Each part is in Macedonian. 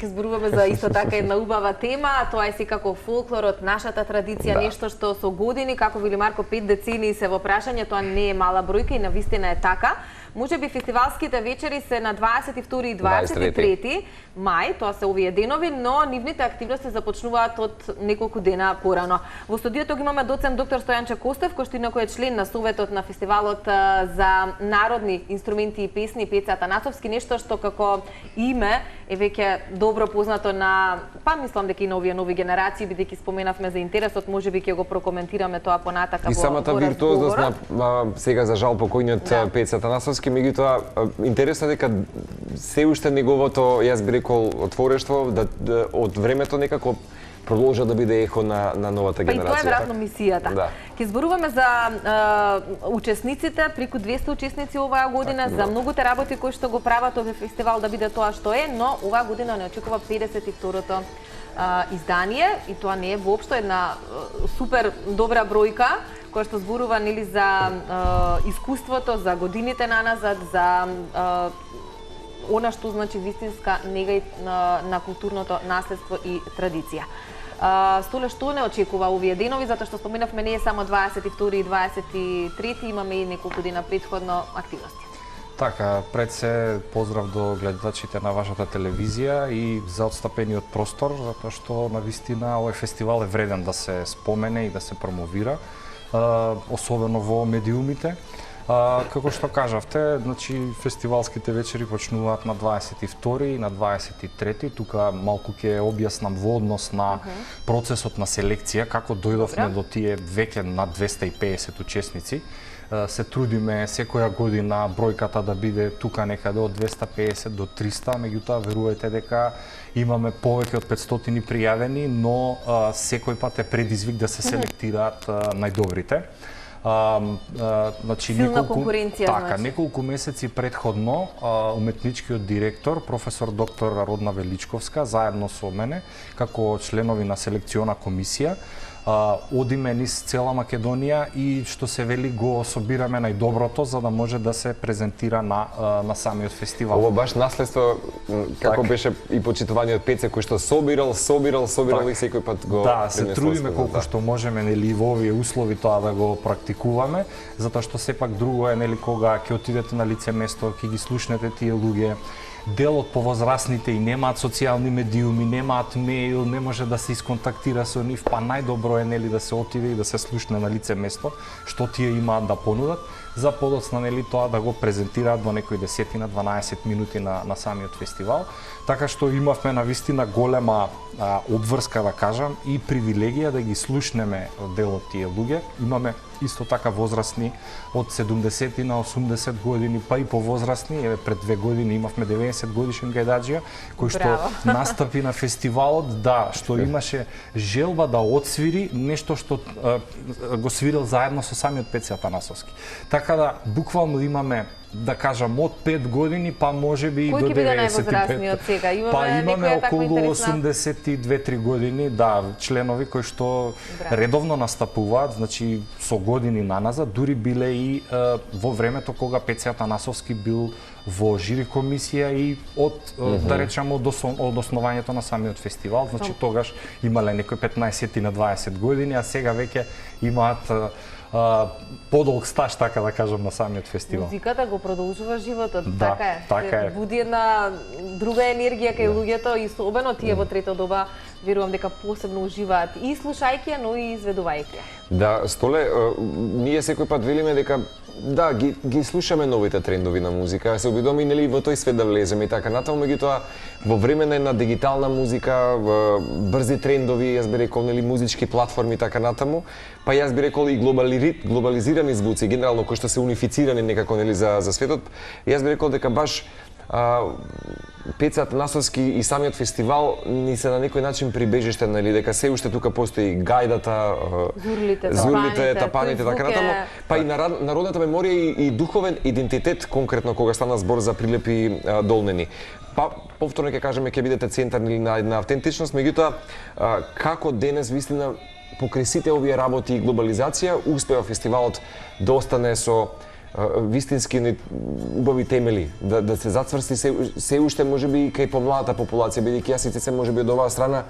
Ке зборуваме за исто така една убава тема, тоа е секако фолклорот, нашата традиција, нешто што со години, како вели Марко, 5 децении се во прашање, тоа не е мала бројка и навистина е така. Можеби фестивалските вечери се на 22 и 23 мај, тоа се овие денови, но нивните активности започнуваат од неколку дена порано. Во студиото ги имаме доцент доктор Стојанче Костев, кој инаку е член на Советот на фестивалот за народни инструменти и песни Пеца Атанасовски, нешто што како име е веќе добро познато на, па мислам дека и на овие нови генерации, бидејќи споменавме за интересот, можеби ќе го прокоментираме тоа понатака во разговорот. И самата виртуозност на сега за жал покојниот Пеца Атанасовски, меѓутоа интересно е дека се уште неговото, јас би рекол, отворештво од времето некако продолжа да биде ехо на новата генерација. Па и тоа е веројатно мисијата. Да. Ке зборуваме за учесниците, преку 200 учесници оваа година, за многуте работи кои што го прават овој фестивал да биде тоа што е, но оваа година не очекува 52-то издание и тоа не е воопшто една супер добра бројка која што зборува нели за искуството, за годините наназад, за она што значи вистинска нега на културното наследство и традиција. Столе, што не очекува овие денови, затоа што споменавме не е само 22 и 23, имаме и неколку дена претходно активности. Така, пред се поздрав до гледачите на вашата телевизија и за отстапениот простор, затоа што навистина овој фестивал е вреден да се спомене и да се промовира, особено во медиумите. Како што кажавте, значи фестивалските вечери почнуваат на 22 и на 23. Тука малку ќе објаснам во однос на процесот на селекција, како дојдовме до тие веќе над 250 учесници. Се трудиме секоја година бројката да биде тука некаде од 250 до 300, меѓутоа верувајте дека имаме повеќе од 500 пријавени, но секој пат е предизвик да се селектираат најдобрите. Значи, силна конкуренција, значи. Неколку месеци предходно уметничкиот директор, професор доктор Родна Величковска, заедно со мене, како членови на селекциона комисија, одиме низ цела Македонија и што се вели го собираме најдоброто за да може да се презентира на самиот фестивал. Ово баш наследство како беше и почитуваниот Пеце кој што собирал и секој пат го се трудиме колку што можеме нели во овие услови тоа да го практикуваме, затоа што сепак друго е нели кога ќе отидете на лице место, ќе ги слушнете тие луѓе. Дел од повозрасните и немаат социјални медиуми, немаат мејл, не може да се исконтактира со нив, па најдобро е нели да се отиде и да се слушне на лице место што тие имаат да понудат, за подоцна нели тоа да го презентираат во некои 10-12 минути на самиот фестивал. Така што имавме навистина голема обврска, да кажам, и привилегија да ги слушнеме дел од тие луѓе. Имаме исто така возрастни од 70 на 80 години, па и повозрастни. Еве пред 2 години имавме 90 годишен гајдаџија кој што настапи на фестивалот, што имаше желба да отсвири нешто што го свирил заедно со самиот Пеце Атанасовски. Така да буквално имаме, да кажам, од 5 години, па може би и до 95. Кој ќе биде највозрастниот сега? Имаме околу 82-3 години, членови кои што редовно настапуваат, значи со години наназад, дури биле и во времето кога Пеце Атанасовски бил во жири комисија и од да речеме од основањето на самиот фестивал, значи тогаш имале некои 15 на 20 години, а сега веќе имаат подолг стаж, така да кажам, на самиот фестивал. Музиката го продолжува животот, така е. Буди една друга енергија кај луѓето и особено тие во трето доба, верувам дека посебно уживаат и слушајќи, но и изведувајќи. Да, Столе, ние секој пат велиме дека ги слушаме новите трендови на музика, се обидуваме и нели во тој свет да влеземе и така натаму, меѓутоа во време на една дигитална музика, брзи трендови, јас би рекол нели музички платформи и така натаму, па јас би рекол и глобализирани звуци, генерално кои што се унифицирани некако нели за светот, јас би рекол дека баш Пеце Атанасовски и самиот фестивал ни се на некој начин прибежиште, нели, дека се уште тука постои гајдата, зурлите, тапаните, така натаму, па и народната меморија и духовен идентитет, конкретно кога стана збор за Прилепи долнени. Па повторно ќе кажеме ќе бидете центар на една автентичност, меѓутоа како денес вистина покрај сите овие работи и глобализација успеа фестивалот да остане со вистински убави темели, да се зацврсти се уште можеби кај помладата популација, бидејќи јас и се можеби од оваа страна,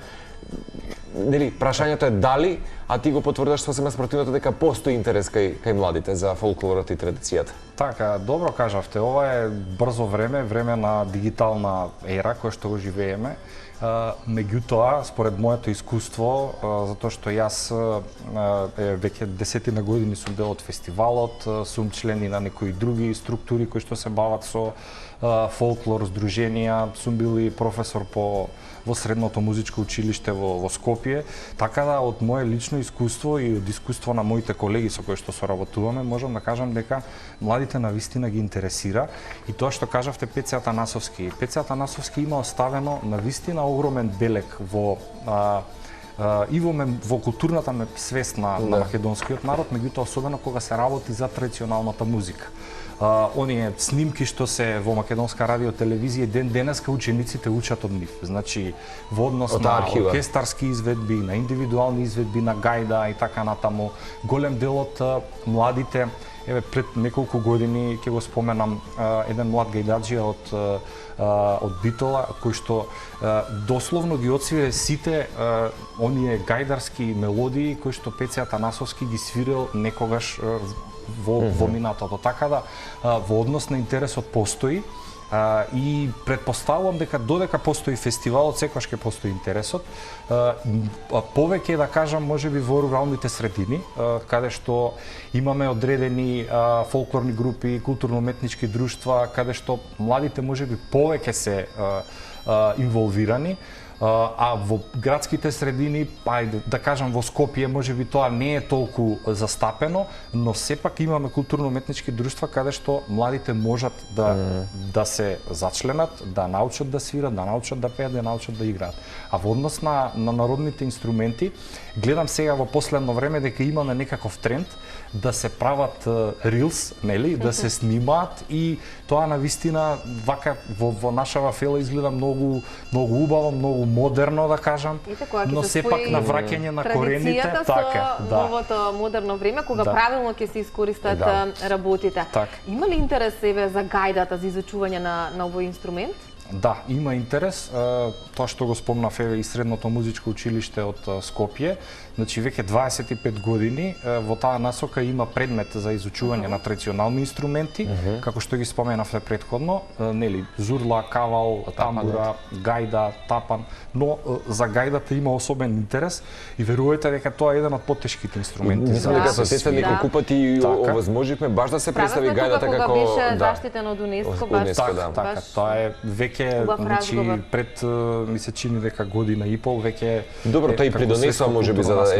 нели, прашањето е дали, а ти го потврдаш сосема спротивното дека постои интерес кај младите за фолклорот и традицијата. Така, добро кажавте, ова е брзо време на дигитална ера која што го живееме. Меѓутоа, според моето искуство, затоа што јас веќе 10 години сум дел од фестивалот, сум член и на некои други структури кои што се бават со фолклор, здруженија, сум бил и професор во средното музичко училиште во Скопје, така да од мое лично искуство и од искуство на моите колеги со кои што соработуваме, можам да кажам дека младите навистина ги интересира и тоа што кажавте Пеце Атанасовски. Пеце Атанасовски има оставено навистина огромен белег во културната свест на македонскиот народ, меѓутоа особено кога се работи за традиционалната музика. Оние снимки што се во македонска радио телевизија ден денеска учениците учат од нив. Значи во однос на оркестарски изведби, на индивидуални изведби, на гајда и така натаму, голем дел од младите, еве пред неколку години ќе го споменам еден млад гајдаџија од Битола, кој што дословно ги отсвире сите оние гајдарски мелодии кои што Пеце Атанасовски ги свирел некогаш во минатото. Така да во однос на интересот постои и предпоставувам дека додека постои фестивалот, секогаш ќе постои интересот. Повеќе да кажам можеби во руралните средини, каде што имаме одредени фолклорни групи, културно-уметнички друштва, каде што младите можеби повеќе се инволвирани. А во градските средини, ајде да кажам во Скопје, можеби тоа не е толку застапено, но сепак имаме културно-уметнички друштва каде што младите можат да се зачленат, да научат да свират, да научат да пеат, да научат да играат. А во однос на народните инструменти, гледам сега во последно време дека имаме некаков тренд да се прават рилс, нели, да се снимаат и тоа навистина вака во нашава фела изгледа многу убаво, многу модерно да кажам, но сепак на враќање на корените, така, во овото модерно време кога правилно ќе се искористат работите. Има ли интерес еве за гајдата, за изучување на овој инструмент? Да, има интерес. Тоа што го спомнав еве и средното музичко училиште од Скопје, значи веќе 25 години во таа насока има предмет за изучување на традиционални инструменти, како што ги споменавте претходно, нели, зурла, кавал, тамбура, гајда, тапан, но за гајдата има особен интерес и верувајте дека тоа е еден од потешките инструменти. Мислам дека со сестра неколку пати овозможивме баш да се представи гајдата како беше заштитен од УНЕСКО, баш така, тоа е веќе пред ми се чини дека година и пол веќе. Добро, тоа и придонесува можеби за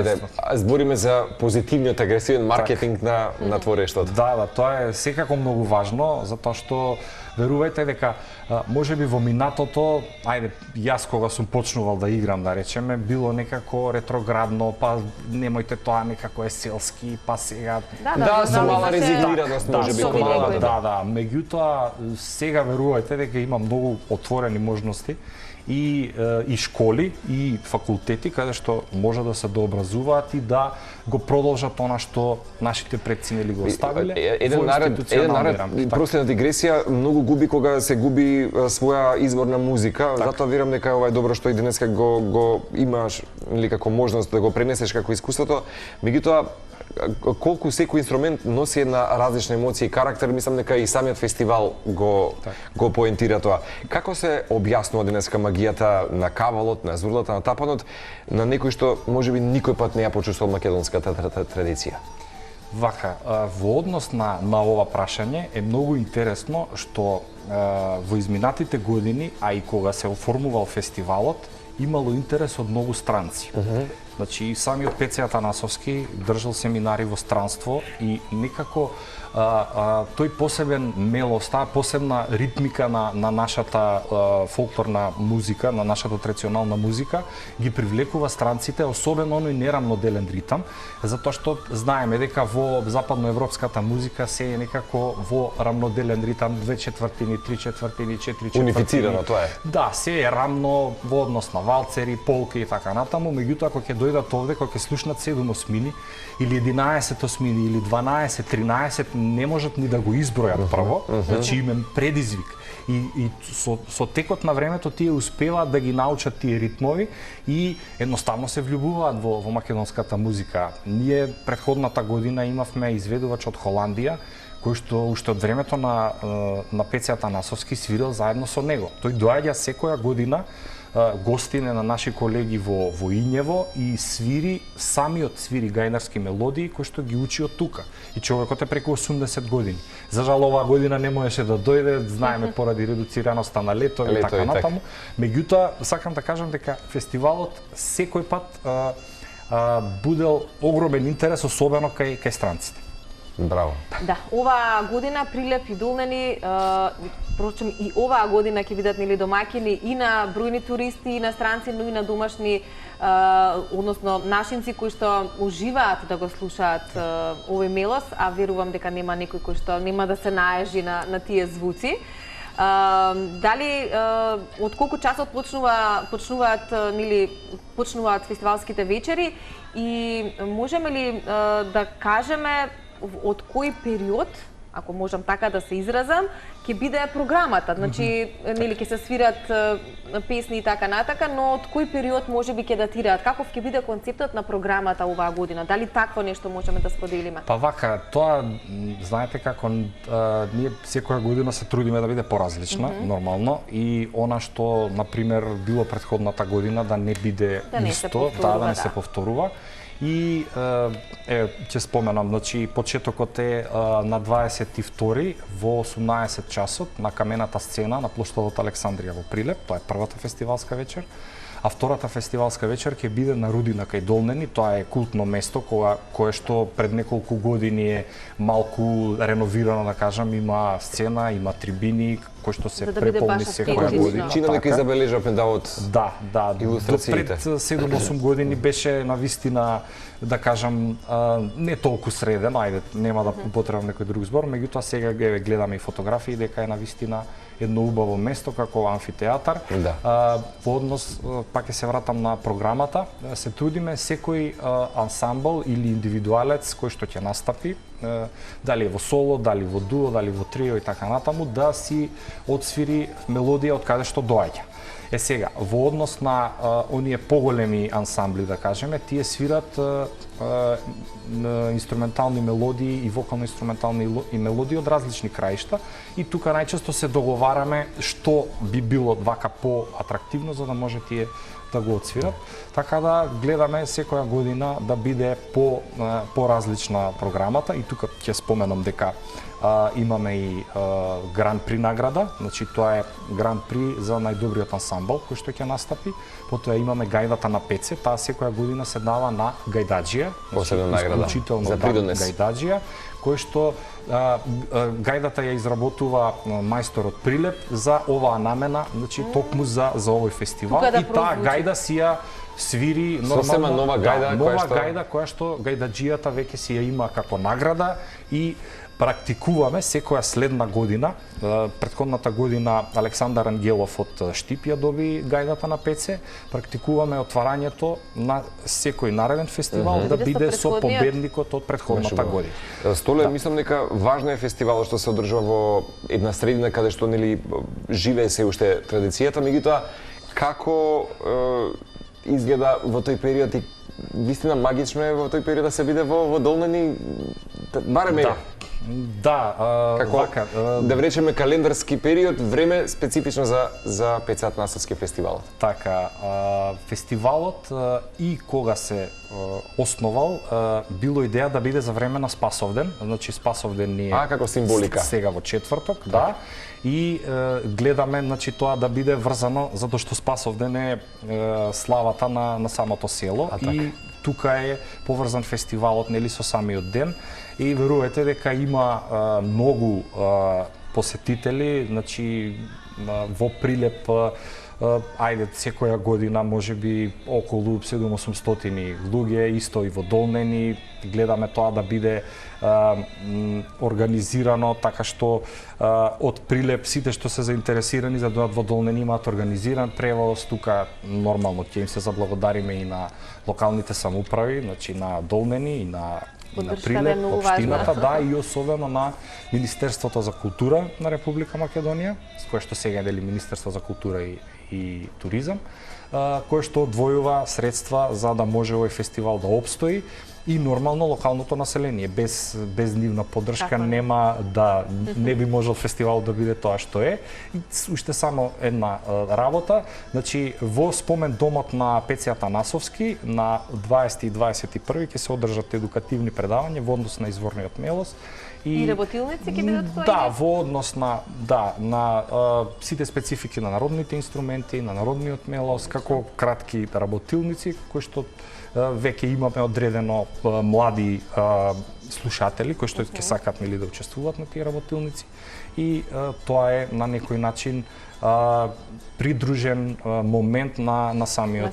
збориме за позитивниот агресивен маркетинг на творештото. Да, тоа е секако многу важно, затоа што верувајте дека можеби во минатото, ајде, јас кога сум почнувал да играм, да речеме, било некако ретроградно, па немојте тоа некако е селски, па сега. Да, со мала резигнираност можеби кон работа. Да, меѓутоа сега верувајте дека има многу отворени можности и школи и факултети каде што може да се дообразуваат и да го продолжат она што нашите предци нели го оставиле. Еден народ, простена дигресија, многу губи кога се губи своја изворна музика, затоа верам дека ова е добро што и денеска го имаш или како можност да го пренесеш како искуството. Меѓутоа колку секој инструмент носи една различна емоција и карактер, мислам дека и самиот фестивал го поентира тоа. Како се објаснува денеска магијата на кавалот, на зурлата, на тапанот, на некој што можеби никој пат не ја почувствувал македонската традиција? Вака, во однос на ова прашање е многу интересно што во изминатите години, а и кога се оформувал фестивалот, имало интерес од многу странци. Значи, самиот Пеце Атанасовски држал семинари во странство и некако тој посебен мелост, посебна ритмика на нашата фолклорна музика, на нашата традиционална музика, ги привлекува странците, особено оној нерамноделен ритам, затоа што знаеме дека во западноевропската музика се е некако во рамноделен ритам, 2/4, 3/4, 4/4. Унифицирано тоа е. Да, се е рамно во однос на валцери, полки и така натаму, меѓутоа кога ќе дојдат овде кога ќе слушнат 7 осмини или 11 осмини или 12, 13, не можат ни да го избројат прво, значи им е предизвик. И со текот на времето тие успеваат да ги научат тие ритмови и едноставно се влюбуваат во македонската музика. Ние претходната година имавме изведувач од Холандија, кој што уште од времето на Пеце Атанасовски свирил заедно со него. Тој доаѓа секоја година гостине на наши колеги во Ињево и самиот свири гајдарски мелодии кои што ги учи од тука. И човекот е преку 80 години. За жал оваа година не можеше да дојде, знаеме поради редуцираноста на летови и така натаму. Меѓутоа, сакам да кажам дека фестивалот секој пат будел огромен интерес, особено кај странците. Браво. Да, оваа година Прилеп и Долнени, впрочем и оваа година ќе бидат нели домаќини и на бројни туристи, и на странци, но и на домашни, односно нашинци кои што уживаат да го слушаат овој мелос, а верувам дека нема некој кој што нема да се наежи на тие звуци. Дали од колку часот почнуваат фестивалските вечери и можеме ли да кажеме од кој период, ако можам така да се изразам, ќе биде програмата? Значи, нели ќе се свират песни и така натака, но од кој период можеби ќе датираат? Каков ќе биде концептот на програмата оваа година? Дали такво нешто можеме да споделиме? Па вака, тоа знаете како ние секоја година се трудиме да биде поразлична, нормално, и она што на пример било претходната година да не биде исто, да не се повторува. И ќе споменам, значи почетокот е на 22 во 18 часот на камената сцена на плоштадот Александрија во Прилеп, тоа е првата фестивалска вечер. А втората фестивалска вечер ќе биде на Рудина кај Долнени, тоа е култно место кое што пред неколку години е малку реновирано, да кажам, има сцена, има трибини кои што се преполни секоја година. Чинам дека забележавме од илустрациите. Пред 7-8 години беше навистина, да кажам, не толку среден, ајде, нема да употребам некој друг збор, меѓутоа сега гледаме и фотографии дека е навистина едно убаво место како амфитеатар. Во однос, пак ќе се вратам на програмата, се трудиме секој ансамбл или индивидуалец кој што ќе настапи, дали во соло, дали во дуо, дали во трио и така натаму, да си одсвири мелодија од каде што доаѓа. Сега, во однос на оние поголеми ансамбли, да кажеме, тие свират инструментални мелодии и вокално-инструментални мелодии од различни краишта и тука најчесто се договараме што би било вака по-атрактивно за да може тие да го отсвират. Така да гледаме секоја година да биде по-различна програмата и тука ќе споменам дека имаме и Гран При награда, значи тоа е Гран При за најдобриот ансамбл кој што ќе настапи. Потоа имаме гајдата на Пеце, таа секоја година се дава на гајдаџија, посебна награда за придонес. Гајдаџија, кој што гајдата ја изработува мајсторот Прилеп за оваа намена, значи токму за овој фестивал и таа гајда си ја свири нормално нова гајда која што гајдаџијата веќе си ја има како награда и практикуваме секоја следна година. Претходната година Александар Ангелов од Штип ја доби гајдата на Пеце. Практикуваме отварањето на секој нареден фестивал да биде со победникот од претходната година. Столе, мислам дека важно е фестивалот што се одржува во една средина каде што нели живее се уште традицијата, меѓутоа како изгледа во тој период и вистина магично е во тој период да се биде во Долнени, барем е. Вака, да речеме календарски период, време специфично за Пеце Атанасовски фестивалот. Така, фестивалот и кога се основал, било идеја да биде за време на Спасовден, значи Спасовден ни е како символика. Сега во четврток, да. И гледаме, значи тоа да биде врзано затоа што Спасовден е славата на самото село и тука е поврзан фестивалот нели со самиот ден и верувате дека има многу посетители, значи во Прилеп ајде, секоја година можеби околу 700-800 луѓе, исто и во Долнени. Гледаме тоа да биде организирано, така што од Прилеп сите што се заинтересирани за да во Долнени имаат организиран превоз. Тука нормално ќе им се заблагодариме и на локалните самоуправи, значи на Долнени и на Прилеп, општината, да, и особено на Министерството за култура на Република Македонија, с кое што сега е Министерство за култура и туризам, кое што одвојува средства за да може овој фестивал да опстои. И нормално локалното население без нивна поддршка нема да не би можел фестивал да биде тоа што е. И уште само една работа, значи во спомен домот на Пеци Атанасовски на 20 и 21 ќе се одржат едукативни предавања во однос на изворниот мелос. И работилници ќе бидат кои? Да, во однос на сите специфики на народните инструменти, на народниот мелос, како кратки работилници кои што веќе имаме одредено млади слушатели кои што ќе сакат да учествуваат на тие работилници и тоа е на некој начин придружен момент на самиот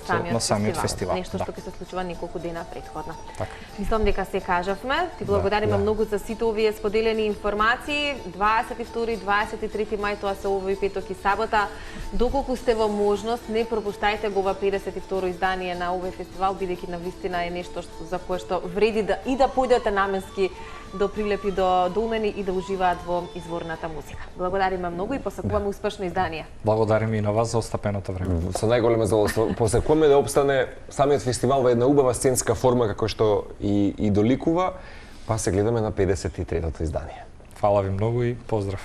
фестивал. Нешто што ќе се случува неколку дена претходно. Така. Мислам дека се кажавме. Ти благодариме многу за сите овие споделени информации. 22 23 мај тоа се овој петок и сабота. Доколку сте во можност, не пропуштајте го ова 52 издание на овој фестивал, бидејќи навистина е нешто за кое што вреди да појдете наменски до Прилеп и до Долнени и да уживаат во изворната музика. Благодариме многу и посакуваме успешно издание. Благодариме и на вас за остапеното време. Со најголемо задоволство. Посакуваме да опстане самиот фестивал во една убава сценска форма како што и доликува, па се гледаме на 53-тото издание. Фала ви многу и поздрав.